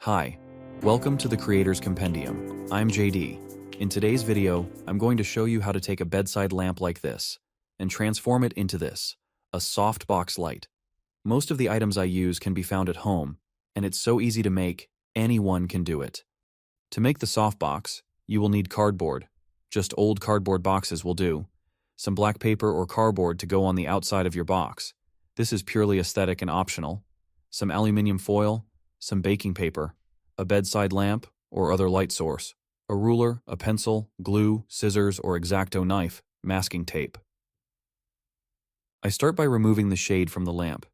Hi, welcome to the Creator's Compendium. I'm JD. In today's video, I'm going to show you how to take a bedside lamp like this and transform it into this, a softbox light. Most of the items I use can be found at home, and it's so easy to make, anyone can do it. To make the softbox, you will need cardboard. Just old cardboard boxes will do. Some black paper or cardboard to go on the outside of your box. This is purely aesthetic and optional. Some aluminum foil, some baking paper, a bedside lamp or other light source, a ruler, a pencil, glue, scissors, or X-Acto knife, masking tape. I start by removing the shade from the lamp.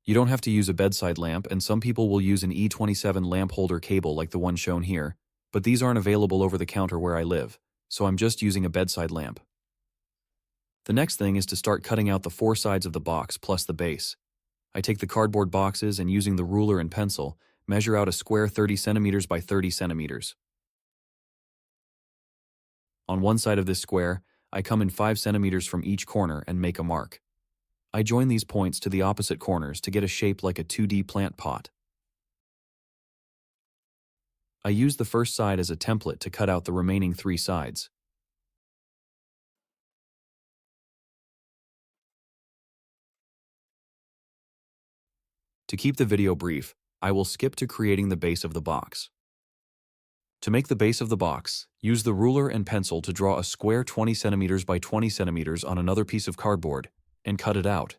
You don't have to use a bedside lamp, and some people will use an E27 lamp holder cable like the one shown here, but these aren't available over the counter where I live, so I'm just using a bedside lamp. The next thing is to start cutting out the four sides of the box plus the base. I take the cardboard boxes and using the ruler and pencil, measure out a square 30 centimeters by 30 centimeters. On one side of this square, I come in 5 centimeters from each corner and make a mark. I join these points to the opposite corners to get a shape like a 2D plant pot. I use the first side as a template to cut out the remaining 3 sides. To keep the video brief, I will skip to creating the base of the box. To make the base of the box, use the ruler and pencil to draw a square 20 centimeters by 20 centimeters on another piece of cardboard and cut it out.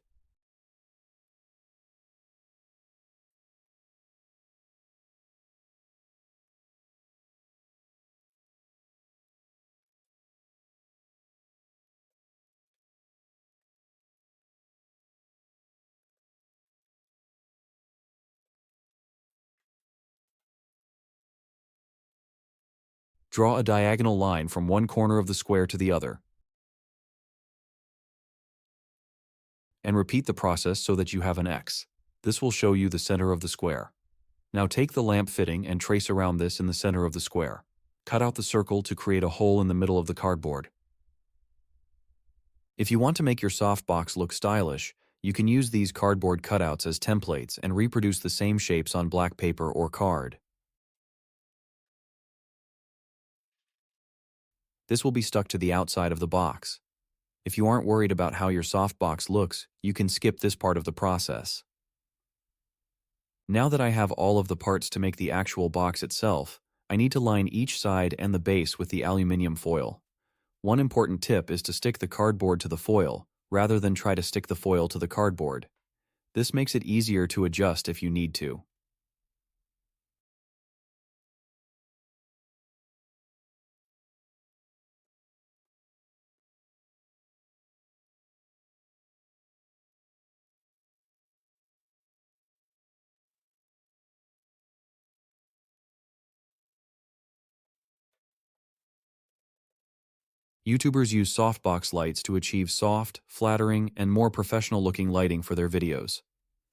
Draw a diagonal line from one corner of the square to the other. And repeat the process so that you have an X. This will show you the center of the square. Now take the lamp fitting and trace around this in the center of the square. Cut out the circle to create a hole in the middle of the cardboard. If you want to make your softbox look stylish, you can use these cardboard cutouts as templates and reproduce the same shapes on black paper or card. This will be stuck to the outside of the box. If you aren't worried about how your softbox looks, you can skip this part of the process. Now that I have all of the parts to make the actual box itself, I need to line each side and the base with the aluminum foil. One important tip is to stick the cardboard to the foil, rather than try to stick the foil to the cardboard. This makes it easier to adjust if you need to. YouTubers use softbox lights to achieve soft, flattering, and more professional-looking lighting for their videos.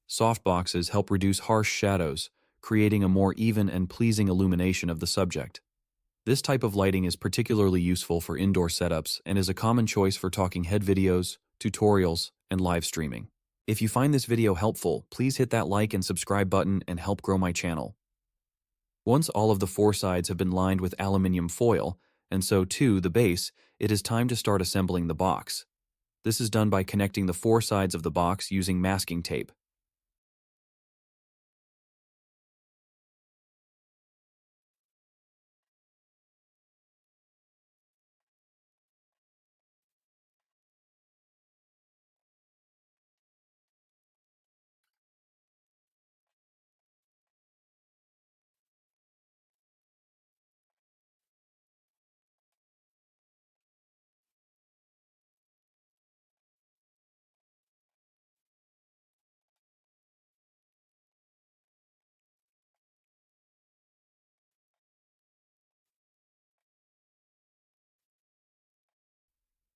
Softboxes help reduce harsh shadows, creating a more even and pleasing illumination of the subject. This type of lighting is particularly useful for indoor setups and is a common choice for talking head videos, tutorials, and live streaming. If you find this video helpful, please hit that like and subscribe button and help grow my channel. Once all of the 4 sides have been lined with aluminum foil, and so too the base, it is time to start assembling the box. This is done by connecting the 4 sides of the box using masking tape.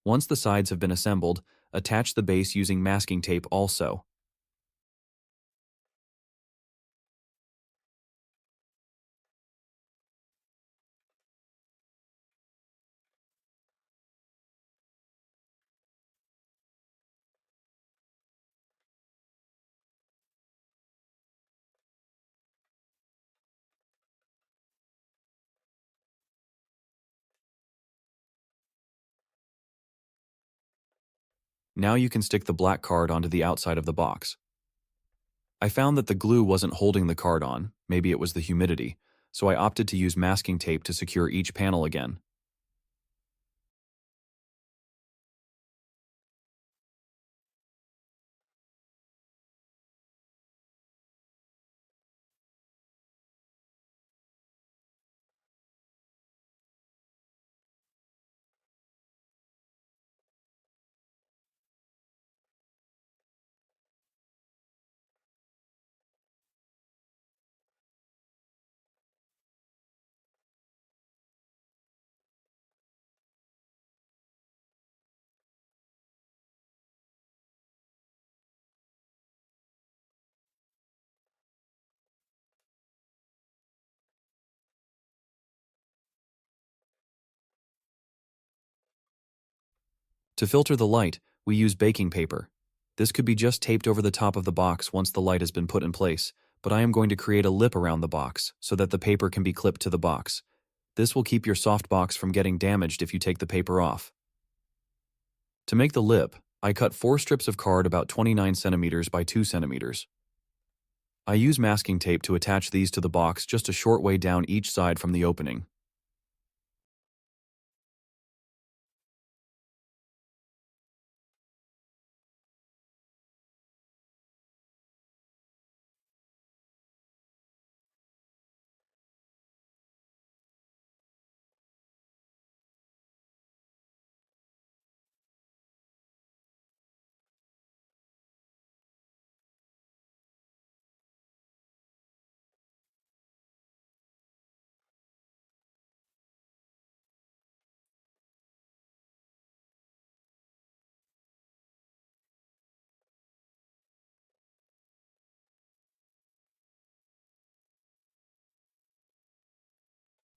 Once the sides have been assembled, attach the base using masking tape also. Now you can stick the black card onto the outside of the box. I found that the glue wasn't holding the card on, maybe it was the humidity, so I opted to use masking tape to secure each panel again. To filter the light, we use baking paper. This could be just taped over the top of the box once the light has been put in place, but I am going to create a lip around the box so that the paper can be clipped to the box. This will keep your softbox from getting damaged if you take the paper off. To make the lip, I cut 4 strips of card about 29 centimeters by 2 centimeters. I use masking tape to attach these to the box just a short way down each side from the opening.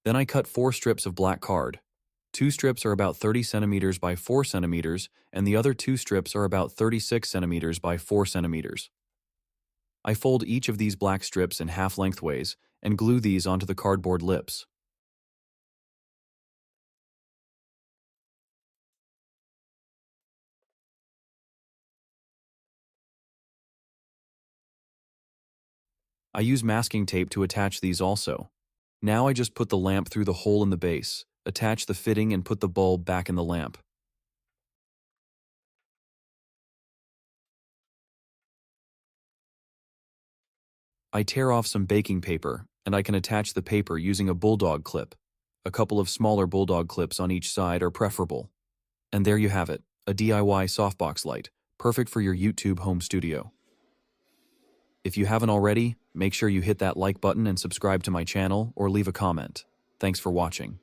Then I cut 4 strips of black card. 2 strips are about 30 centimeters by 4 centimeters, and the other 2 strips are about 36 centimeters by 4 centimeters. I fold each of these black strips in half lengthways and glue these onto the cardboard lips. I use masking tape to attach these also. Now I just put the lamp through the hole in the base, attach the fitting and put the bulb back in the lamp. I tear off some baking paper, and I can attach the paper using a bulldog clip. A couple of smaller bulldog clips on each side are preferable. And there you have it, a DIY softbox light, perfect for your YouTube home studio. If you haven't already, make sure you hit that like button and subscribe to my channel or leave a comment. Thanks for watching.